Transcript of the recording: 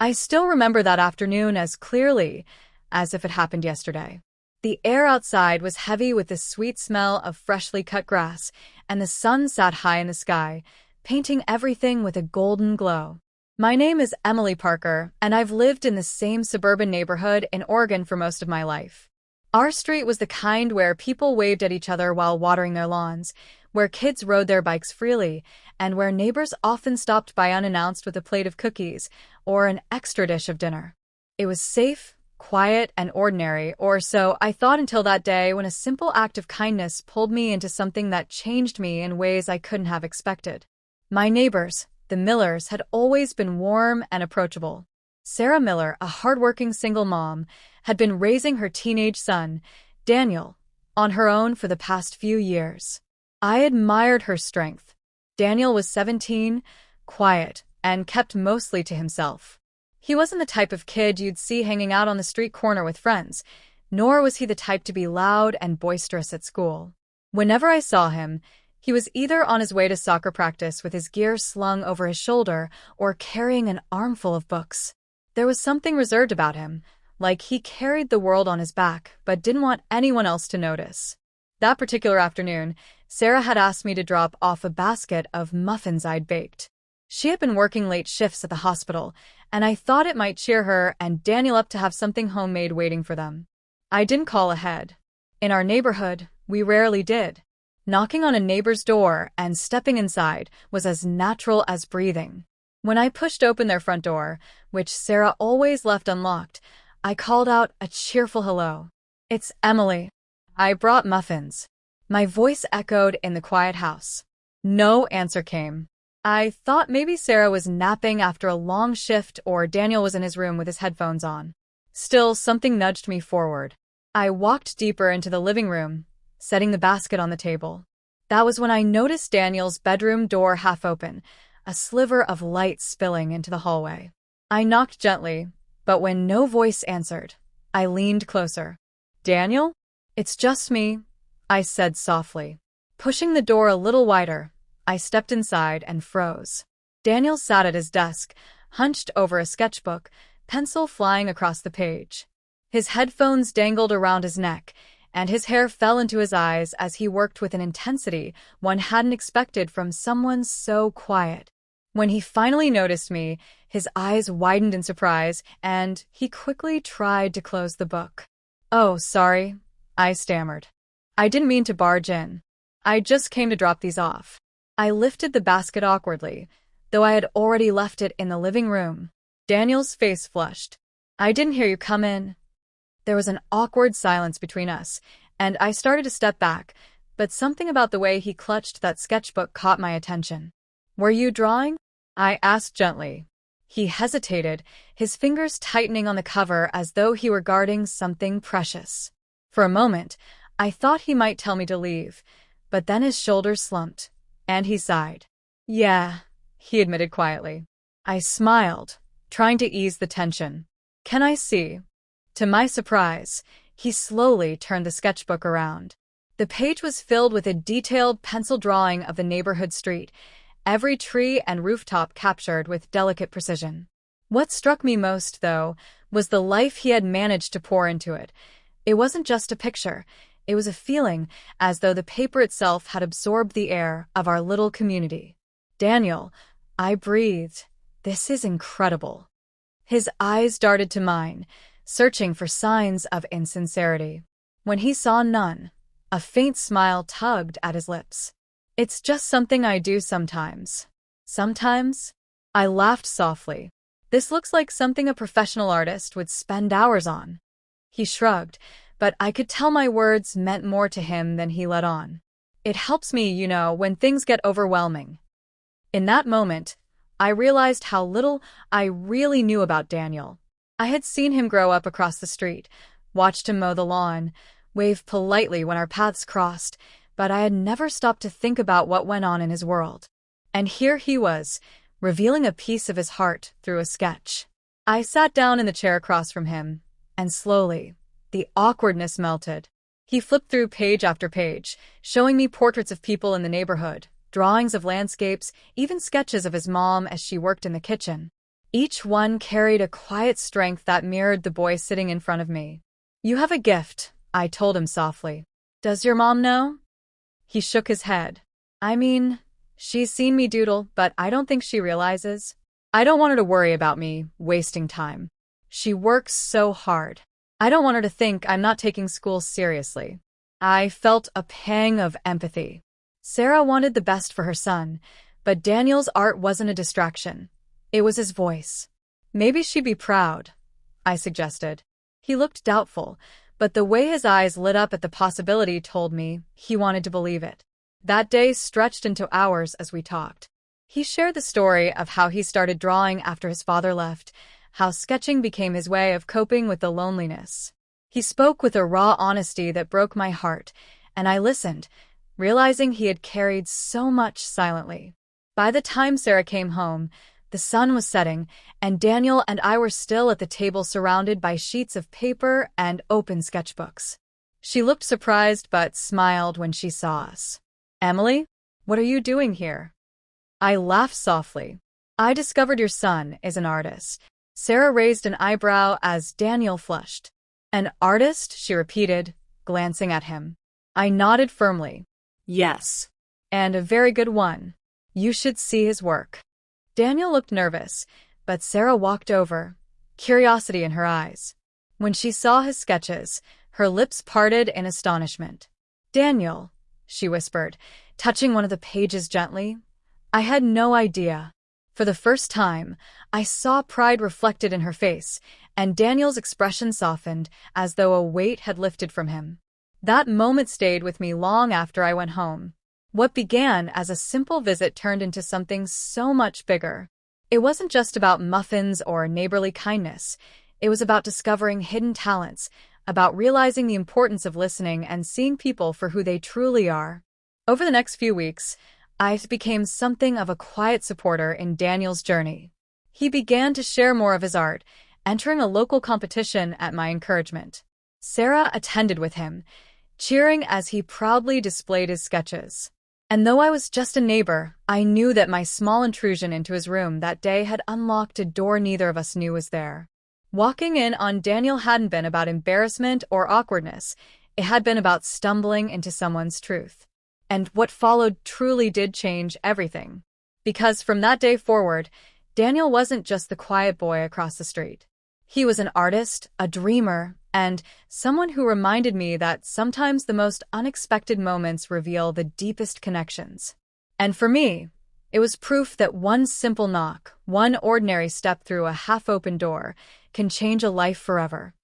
I still remember that afternoon as clearly as if it happened yesterday. The air outside was heavy with the sweet smell of freshly cut grass, and the sun sat high in the sky, painting everything with a golden glow. My name is Emily Parker, and I've lived in the same suburban neighborhood in Oregon for most of my life. Our street was the kind where people waved at each other while watering their lawns, where kids rode their bikes freely, and where neighbors often stopped by unannounced with a plate of cookies or an extra dish of dinner. It was safe, quiet, and ordinary, or so I thought until that day when a simple act of kindness pulled me into something that changed me in ways I couldn't have expected. My neighbors, the Millers, had always been warm and approachable. Sarah Miller, a hardworking single mom, had been raising her teenage son, Daniel, on her own for the past few years. I admired her strength. Daniel was 17, quiet, and kept mostly to himself. He wasn't the type of kid you'd see hanging out on the street corner with friends, nor was he the type to be loud and boisterous at school. Whenever I saw him, he was either on his way to soccer practice with his gear slung over his shoulder or carrying an armful of books. There was something reserved about him, like he carried the world on his back but didn't want anyone else to notice. That particular afternoon, Sarah had asked me to drop off a basket of muffins I'd baked. She had been working late shifts at the hospital, and I thought it might cheer her and Daniel up to have something homemade waiting for them. I didn't call ahead. In our neighborhood, we rarely did. Knocking on a neighbor's door and stepping inside was as natural as breathing. When I pushed open their front door, which Sarah always left unlocked, I called out a cheerful hello. "It's Emily. I brought muffins." My voice echoed in the quiet house. No answer came. I thought maybe Sarah was napping after a long shift or Daniel was in his room with his headphones on. Still, something nudged me forward. I walked deeper into the living room, setting the basket on the table. That was when I noticed Daniel's bedroom door half open, a sliver of light spilling into the hallway. I knocked gently, but when no voice answered, I leaned closer. "Daniel? It's just me," I said softly. Pushing the door a little wider, I stepped inside and froze. Daniel sat at his desk, hunched over a sketchbook, pencil flying across the page. His headphones dangled around his neck, and his hair fell into his eyes as he worked with an intensity one hadn't expected from someone so quiet. When he finally noticed me, his eyes widened in surprise, and he quickly tried to close the book. "Oh, sorry," I stammered. "I didn't mean to barge in. I just came to drop these off." I lifted the basket awkwardly, though I had already left it in the living room. Daniel's face flushed. "I didn't hear you come in." There was an awkward silence between us, and I started to step back, but something about the way he clutched that sketchbook caught my attention. "Were you drawing?" I asked gently. He hesitated, his fingers tightening on the cover as though he were guarding something precious. For a moment, I thought he might tell me to leave, but then his shoulders slumped, and he sighed. "Yeah," he admitted quietly. I smiled, trying to ease the tension. "Can I see?" To my surprise, he slowly turned the sketchbook around. The page was filled with a detailed pencil drawing of the neighborhood street, every tree and rooftop captured with delicate precision. What struck me most, though, was the life he had managed to pour into it. It wasn't just a picture. It was a feeling, as though the paper itself had absorbed the air of our little community. "Daniel," I breathed, "this is incredible." His eyes darted to mine, searching for signs of insincerity. When he saw none, a faint smile tugged at his lips. "It's just something I do sometimes." "Sometimes?" I laughed softly. "This looks like something a professional artist would spend hours on." He shrugged, but I could tell my words meant more to him than he let on. "It helps me, when things get overwhelming." In that moment, I realized how little I really knew about Daniel. I had seen him grow up across the street, watched him mow the lawn, wave politely when our paths crossed, but I had never stopped to think about what went on in his world. And here he was, revealing a piece of his heart through a sketch. I sat down in the chair across from him, and slowly, the awkwardness melted. He flipped through page after page, showing me portraits of people in the neighborhood, drawings of landscapes, even sketches of his mom as she worked in the kitchen. Each one carried a quiet strength that mirrored the boy sitting in front of me. "You have a gift," I told him softly. "Does your mom know?" He shook his head. "I mean, she's seen me doodle, but I don't think she realizes. I don't want her to worry about me wasting time. She works so hard. I don't want her to think I'm not taking school seriously." I felt a pang of empathy. Sarah wanted the best for her son, but Daniel's art wasn't a distraction. It was his voice. "Maybe she'd be proud," I suggested. He looked doubtful, but the way his eyes lit up at the possibility told me he wanted to believe it. That day stretched into hours as we talked. He shared the story of how he started drawing after his father left, how sketching became his way of coping with the loneliness. He spoke with a raw honesty that broke my heart, and I listened, realizing he had carried so much silently. By the time Sarah came home, the sun was setting, and Daniel and I were still at the table surrounded by sheets of paper and open sketchbooks. She looked surprised but smiled when she saw us. "Emily, what are you doing here?" I laughed softly. "I discovered your son is an artist." Sarah raised an eyebrow as Daniel flushed. "An artist?" she repeated, glancing at him. I nodded firmly. "Yes. And a very good one. You should see his work." Daniel looked nervous, but Sarah walked over, curiosity in her eyes. When she saw his sketches, her lips parted in astonishment. "Daniel," she whispered, touching one of the pages gently. I had no idea. For the first time, I saw pride reflected in her face, and Daniel's expression softened as though a weight had lifted from him. That moment stayed with me long after I went home. What began as a simple visit turned into something so much bigger. It wasn't just about muffins or neighborly kindness. It was about discovering hidden talents, about realizing the importance of listening and seeing people for who they truly are. Over the next few weeks, I became something of a quiet supporter in Daniel's journey. He began to share more of his art, entering a local competition at my encouragement. Sarah attended with him, cheering as he proudly displayed his sketches. And though I was just a neighbor, I knew that my small intrusion into his room that day had unlocked a door neither of us knew was there. Walking in on Daniel hadn't been about embarrassment or awkwardness. It had been about stumbling into someone's truth. And what followed truly did change everything. Because from that day forward, Daniel wasn't just the quiet boy across the street. He was an artist, a dreamer, and someone who reminded me that sometimes the most unexpected moments reveal the deepest connections. And for me, it was proof that one simple knock, one ordinary step through a half-open door, can change a life forever.